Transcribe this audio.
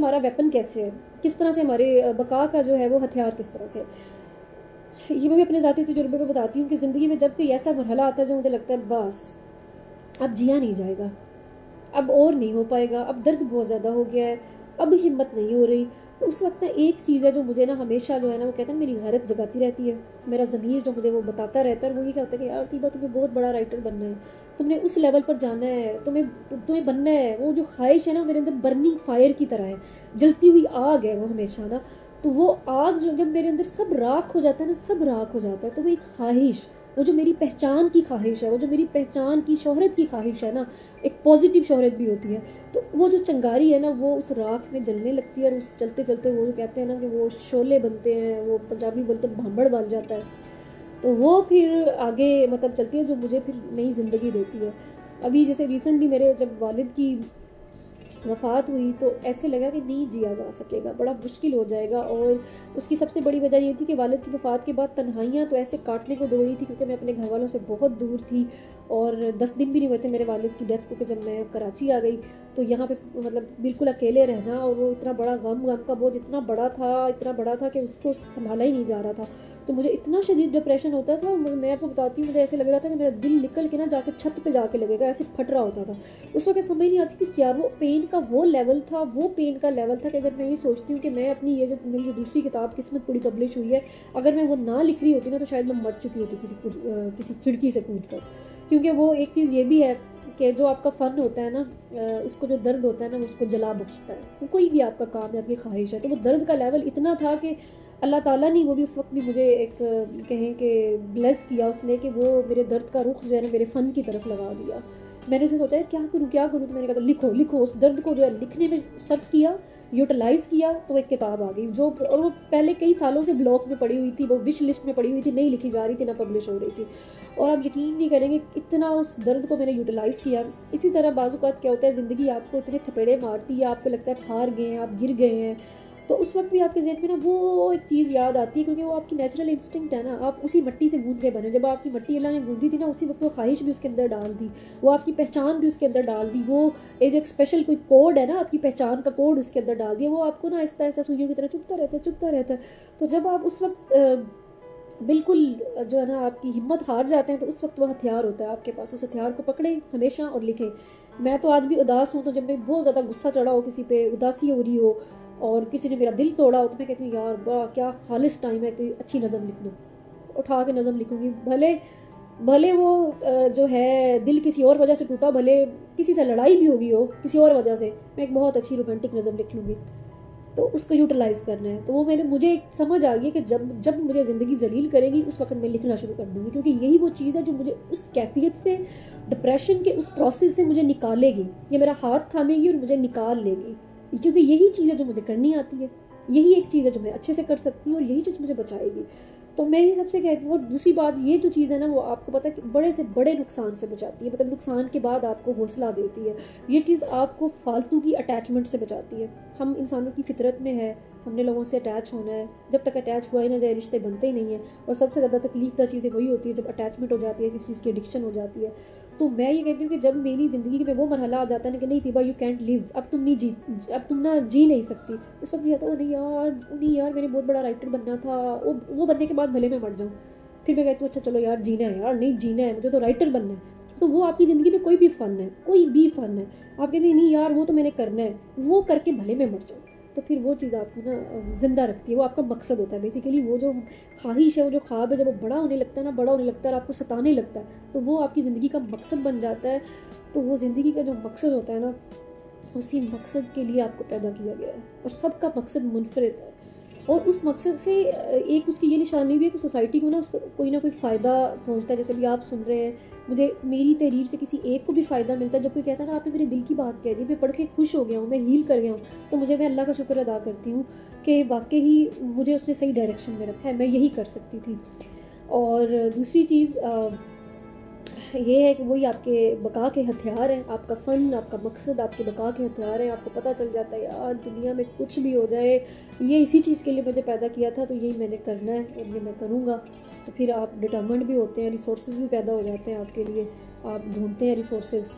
ہمارا ویپن کیسے ہے, کس طرح سے ہمارے بقا کا جو ہے وہ ہتھیار کس طرح سے. یہ میں اپنے ذاتی تجربے پہ بتاتی ہوں کہ زندگی میں جب کوئی ایسا مرحلہ آتا ہے جو مجھے لگتا ہے بس اب جیا نہیں جائے گا, اب اور نہیں ہو پائے گا, اب درد بہت زیادہ ہو گیا ہے, اب ہمت نہیں ہو رہی, تو اس وقت نا ایک چیز ہے جو مجھے نا ہمیشہ جو ہے نا وہ کہتا ہے میری غیرت جگاتی رہتی ہے, میرا ضمیر جو مجھے وہ بتاتا رہتا ہے, وہ یہ کہتا ہے کہ یار طیبہ تمہیں بہت بڑا رائٹر بننا ہے, تم نے اس لیول پر جانا ہے, تمہیں بننا ہے. وہ جو خواہش ہے نا میرے اندر برننگ فائر کی طرح ہے, جلتی ہوئی آگ ہے وہ ہمیشہ نا. تو وہ آگ جو جب میرے اندر سب راکھ ہو جاتا ہے نا, سب راکھ ہو جاتا ہے, تو وہ ایک خواہش, وہ جو میری پہچان کی خواہش ہے, وہ جو میری پہچان کی شہرت کی خواہش ہے نا, ایک پازیٹیو شہرت بھی ہوتی ہے, تو وہ جو چنگاری ہے نا وہ اس راکھ میں جلنے لگتی ہے, اور اس چلتے چلتے وہ جو کہتے ہیں نا کہ وہ شعلے بنتے ہیں, وہ پنجابی بولتے بھانبڑ بن جاتا ہے, تو وہ پھر آگے مطلب چلتی ہے جو مجھے پھر نئی زندگی دیتی ہے. ابھی جیسے ریسنٹلی میرے جب والد کی وفات ہوئی تو ایسے لگا کہ نہیں جیا جا سکے گا, بڑا مشکل ہو جائے گا. اور اس کی سب سے بڑی وجہ یہ تھی کہ والد کی وفات کے بعد تنہائیاں تو ایسے کاٹنے کو دوڑی تھی, کیونکہ میں اپنے گھر والوں سے بہت دور تھی, اور 10 دن بھی نہیں ہوئے تھے میرے والد کی ڈیتھ کو کہ جب میں کراچی آ گئی. تو یہاں پہ مطلب بالکل اکیلے رہنا, اور وہ اتنا بڑا غم کا بوجھ اتنا بڑا تھا کہ اس کو سنبھالا ہی نہیں جا رہا تھا. تو مجھے اتنا شدید ڈپریشن ہوتا تھا, میں آپ کو بتاتی ہوں مجھے ایسے لگ رہا تھا کہ میرا دل نکل کے نا جا کے چھت پہ جا کے لگے گا, ایسے پھٹ رہا ہوتا تھا. اس وقت سمجھ نہیں آتی کہ کیا وہ پین کا وہ لیول تھا کہ اگر میں یہ سوچتی ہوں کہ میں اپنی یہ جو میری جو دوسری کتاب قسمت پوری پبلش ہوئی ہے, اگر میں وہ نہ لکھ رہی ہوتی نا تو شاید میں مر چکی ہوتی کسی کھڑکی سے کود کر. کیونکہ وہ ایک چیز یہ بھی ہے کہ جو آپ کا فن ہوتا ہے نا, اس کو جو درد ہوتا ہے نا اس کو جلا بخشتا ہے. کوئی بھی آپ کا کام ہے, آپ کی خواہش ہے, تو وہ درد کا لیول اتنا تھا کہ اللہ تعالیٰ نے وہ بھی اس وقت بھی مجھے ایک کہیں کہ بلیس کیا اس نے, کہ وہ میرے درد کا رخ جو ہے نا میرے فن کی طرف لگا دیا. میں نے اسے سوچا کیا کروں, تو میں نے کہا لکھو. اس درد کو جو ہے لکھنے میں صرف کیا, یوٹیلائز کیا, تو ایک کتاب آ گئی جو, اور وہ پہلے کئی سالوں سے بلاک میں پڑی ہوئی تھی, وہ وش لسٹ میں پڑی ہوئی تھی, نہیں لکھی جا رہی تھی, نہ پبلش ہو رہی تھی. اور آپ یقین نہیں کریں گے اتنا اس درد کو میں نے یوٹیلائز کیا. اسی طرح بعض اوقات کیا ہوتا ہے, زندگی آپ کو اتنے تھپیڑے مارتی ہے, آپ کو لگتا ہے ہار گئے ہیں, آپ گر گئے ہیں, تو اس وقت بھی آپ کے ذہن میں نا وہ ایک چیز یاد آتی ہے, کیونکہ وہ آپ کی نیچرل انسٹنکٹ ہے نا, آپ اسی مٹی سے گوند کے بنے. جب آپ کی مٹی اللہ نے گوندی تھی نا, اسی وقت وہ خواہش بھی اس کے اندر ڈال دی, وہ آپ کی پہچان بھی اس کے اندر ڈال دی, وہ ایک ایکسپیشل کوئی کوڈ ہے نا آپ کی پہچان کا کوڈ اس کے اندر ڈال دیا, وہ آپ کو نا آہستہ آہستہ سوئیوں کی طرح چبھتا رہتا ہے. تو جب آپ اس وقت بالکل جو ہے نا آپ کی ہمت ہار جاتے ہیں, تو اس وقت وہ ہتھیار ہوتا ہے آپ کے پاس, اس ہتھیار کو پکڑیں ہمیشہ اور لکھیں. میں تو آج بھی اداس ہوں, تو جب میں بہت زیادہ غصہ چڑھا ہو, کسی پہ اداسی ہو رہی ہو, اور کسی نے میرا دل توڑا ہو, تو میں کہتی ہوں یار بڑا کیا خالص ٹائم ہے کہ اچھی نظم لکھ دوں, اٹھا کے نظم لکھوں گی. بھلے وہ جو ہے دل کسی اور وجہ سے ٹوٹا, بھلے کسی سے لڑائی بھی ہوگی ہو کسی اور وجہ سے, میں ایک بہت اچھی رومانٹک نظم لکھ لوں گی. تو اس کو یوٹیلائز کرنا ہے. تو وہ مجھے سمجھ آ گئی کہ جب مجھے زندگی ذلیل کرے گی اس وقت میں لکھنا شروع کر دوں گی, کیونکہ یہی وہ چیز ہے جو مجھے اس کیفیت سے, ڈپریشن کے اس پروسیس سے مجھے نکالے گی. یہ میرا ہاتھ تھامے گی اور مجھے نکال لے گی, کیونکہ یہی چیز ہے جو مجھے کرنی آتی ہے, یہی ایک چیز ہے جو میں اچھے سے کر سکتی ہوں, اور یہی چیز مجھے بچائے گی. تو میں ہی سب سے کہتی ہوں. اور دوسری بات یہ جو چیز ہے نا, وہ آپ کو پتہ ہے کہ بڑے سے بڑے نقصان سے بچاتی ہے, مطلب نقصان کے بعد آپ کو حوصلہ دیتی ہے. یہ چیز آپ کو فالتو کی اٹیچمنٹ سے بچاتی ہے. ہم انسانوں کی فطرت میں ہے, ہم نے لوگوں سے اٹیچ ہونا ہے, جب تک اٹیچ ہوا ہی نہ جائے رشتے بنتے ہی نہیں ہیں. اور سب سے زیادہ تکلیف دہ چیزیں وہی ہوتی ہے جب اٹیچمنٹ ہو جاتی ہے, کسی چیز کی ایڈکشن ہو جاتی ہے. تو میں یہ کہتی ہوں کہ جب میری زندگی میں وہ مرحلہ آ جاتا ہے نا کہ نہیں طیبہ یو کینٹ لیو, اب تم نہ جی نہیں سکتی, اس وقت یہ ہوتا ہے نہیں یار میں نے بہت بڑا رائٹر بننا تھا, وہ بننے کے بعد بھلے میں مر جاؤں. پھر میں کہتی ہوں اچھا چلو یار جینا ہے, یار نہیں جینا ہے مجھے, تو رائٹر بننا ہے. تو وہ آپ کی زندگی میں کوئی بھی فن ہے, آپ کہتے ہیں نہیں یار وہ تو میں نے کرنا ہے, وہ کر کے بھلے میں مر جاؤں. تو پھر وہ چیز آپ کو نا زندہ رکھتی ہے, وہ آپ کا مقصد ہوتا ہے بیسیکلی. وہ جو خواہش ہے, وہ جو خواب ہے, جب وہ بڑا ہونے لگتا ہے اور آپ کو ستانے لگتا ہے, تو وہ آپ کی زندگی کا مقصد بن جاتا ہے. تو وہ زندگی کا جو مقصد ہوتا ہے نا, اسی مقصد کے لیے آپ کو پیدا کیا گیا ہے, اور سب کا مقصد منفرد ہے. اور اس مقصد سے ایک اس کی یہ نشانی بھی ہے کہ سوسائٹی کو نا اس کو کوئی نہ کوئی فائدہ پہنچتا ہے. جیسے بھی آپ سن رہے ہیں, مجھے میری تحریر سے کسی ایک کو بھی فائدہ ملتا ہے. جب کوئی کہتا ہے نا آپ نے میرے دل کی بات کہہ دی, میں پڑھ کے خوش ہو گیا ہوں, میں ہیل کر گیا ہوں, تو میں اللہ کا شکر ادا کرتی ہوں کہ واقعی مجھے اس نے صحیح ڈائریکشن میں رکھا ہے, میں یہی کر سکتی تھی. اور دوسری چیز یہ ہے کہ وہی آپ کے بقا کے ہتھیار ہیں, آپ کا فن, آپ کا مقصد آپ کے بقا کے ہتھیار ہیں. آپ کو پتہ چل جاتا ہے یار دنیا میں کچھ بھی ہو جائے, یہ اسی چیز کے لیے مجھے پیدا کیا تھا, تو یہی میں نے کرنا ہے اور یہ میں کروں گا. تو پھر آپ ڈٹرمنڈ بھی ہوتے ہیں, ریسورسز بھی پیدا ہو جاتے ہیں آپ کے لیے, آپ ڈھونڈتے ہیں ریسورسز.